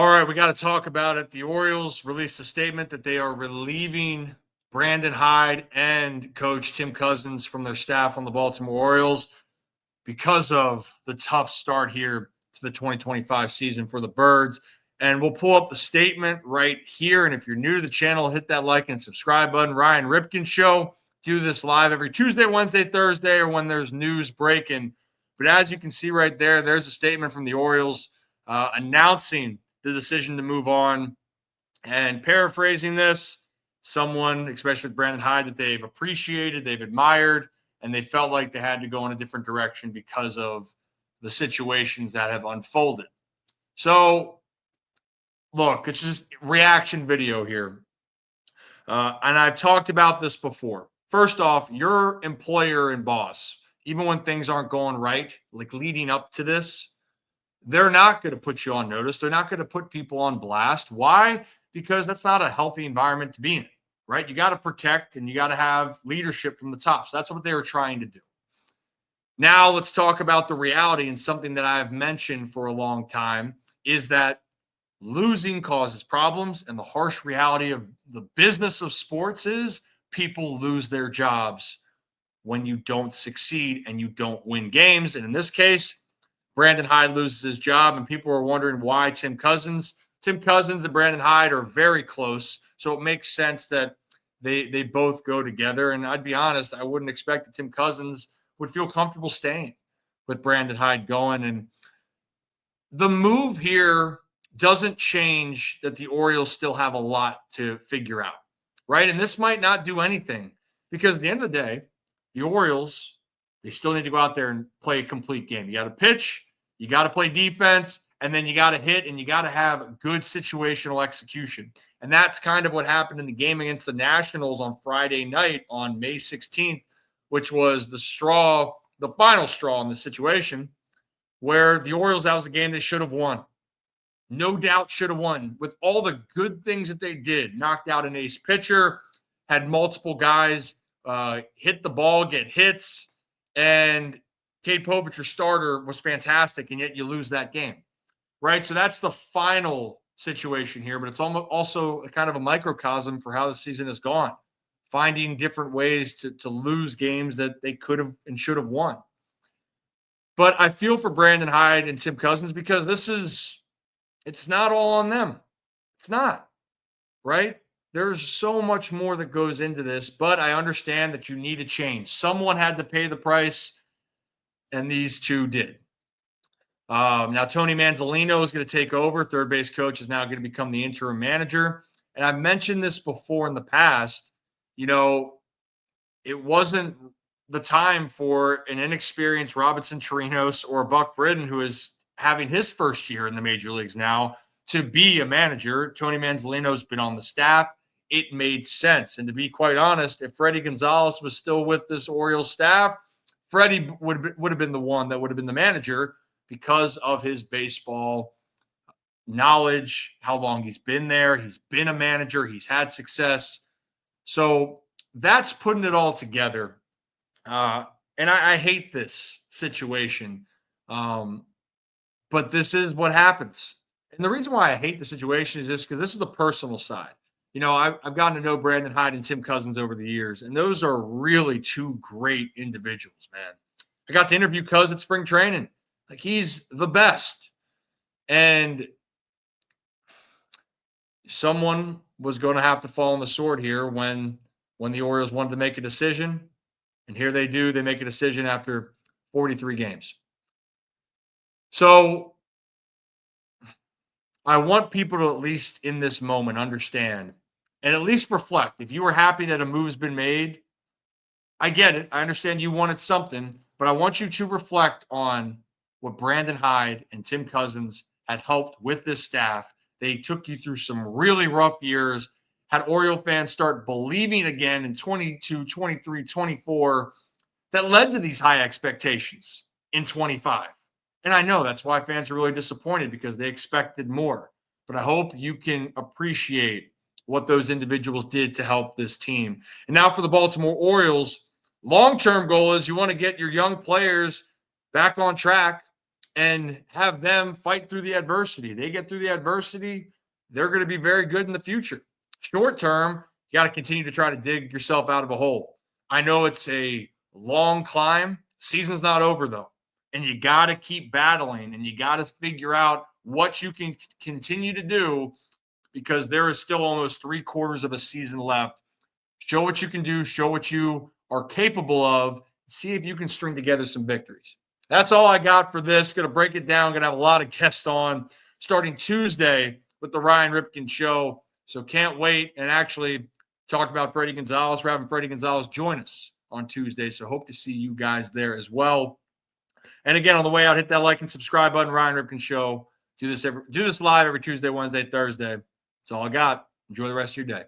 All right, we got to talk about it. The Orioles released a statement that they are relieving Brandon Hyde and coach Tim Cousins from their staff on the Baltimore Orioles because of the tough start here to the 2025 season for the Birds. And we'll pull up the statement right here. And if you're new to the channel, hit that like and subscribe button. Ryan Ripken Show. Do this live every Tuesday, Wednesday, Thursday, or when there's news breaking. But as you can see right there, there's a statement from the Orioles announcing the decision to move on. And paraphrasing this, someone, especially with Brandon Hyde, that they've appreciated, they've admired, and they felt like they had to go in a different direction because of the situations that have unfolded. So, look, it's just reaction video here. And I've talked about this before. First off, your employer and boss, even when things aren't going right, like leading up to this, they're not going to put you on notice. They're not going to put people on blast. Why? Because that's not a healthy environment to be in, right? You got to protect and you got to have leadership from the top. So that's what they were trying to do. Now let's talk about the reality, and something that I've mentioned for a long time is that losing causes problems, and the harsh reality of the business of sports is people lose their jobs when you don't succeed and you don't win games. And in this case, Brandon Hyde loses his job, and people are wondering why Tim Cousins and Brandon Hyde are very close. So it makes sense that they both go together. And I'd be honest, I wouldn't expect that Tim Cousins would feel comfortable staying with Brandon Hyde going. And the move here doesn't change that the Orioles still have a lot to figure out, right? And this might not do anything because at the end of the day, the Orioles, they still need to go out there and play a complete game. You got to pitch, you got to play defense, and then you got to hit, and you got to have good situational execution. And that's kind of what happened in the game against the Nationals on Friday night on May 16th, which was the final straw in the situation, where the Orioles, that was a game they should have won. No doubt should have won with all the good things that they did. Knocked out an ace pitcher, had multiple guys hit the ball, get hits, and Cade Povich, your starter, was fantastic, and yet you lose that game, right? So that's the final situation here, but it's also a kind of a microcosm for how the season has gone, finding different ways to lose games that they could have and should have won. But I feel for Brandon Hyde and Tim Cousins because it's not all on them. It's not, right? There's so much more that goes into this, but I understand that you need a change. Someone had to pay the price, and these two did. Now, Tony Mansolino is going to take over. Third base coach is now going to become the interim manager. And I've mentioned this before in the past. It wasn't the time for an inexperienced Robinson Chirinos or Buck Britton, who is having his first year in the major leagues now, to be a manager. Tony Mansolino's been on the staff. It made sense. And to be quite honest, if Freddie Gonzalez was still with this Orioles staff, Freddie would have been the one that would have been the manager because of his baseball knowledge, how long he's been there. He's been a manager. He's had success. So that's putting it all together. And I hate this situation. But this is what happens. And the reason why I hate the situation is just because this is the personal side. I've gotten to know Brandon Hyde and Tim Cousins over the years, and those are really two great individuals, man. I got to interview Cuz at spring training. Like, he's the best. And someone was going to have to fall on the sword here when the Orioles wanted to make a decision. And here they do. They make a decision after 43 games. So I want people to, at least in this moment, understand and at least reflect. If you were happy that a move's been made, I get it. I understand you wanted something, but I want you to reflect on what Brandon Hyde and Tim Cousins had helped with this staff. They took you through some really rough years, had Oriole fans start believing again in 22, 23, 24, that led to these high expectations in 25. And I know that's why fans are really disappointed, because they expected more. But I hope you can appreciate what those individuals did to help this team. And now for the Baltimore Orioles, long-term goal is you want to get your young players back on track. and have them fight through the adversity. They get through the adversity, they're going to be very good in the future. Short term, you got to continue to try to dig yourself out of a hole. I know it's a long climb. Season's not over though. And you got to keep battling and you got to figure out what you can continue to do because there is still almost 3/4 of a season left. Show what you can do, show what you are capable of, see if you can string together some victories. That's all I got for this. Going to break it down. Going to have a lot of guests on starting Tuesday with the Ryan Ripken show. So can't wait and actually talk about Freddie Gonzalez. We're having Freddie Gonzalez join us on Tuesday. So hope to see you guys there as well. And again, on the way out, hit that like and subscribe button. Ryan Ripken show. Do this live every Tuesday, Wednesday, Thursday. That's all I got. Enjoy the rest of your day.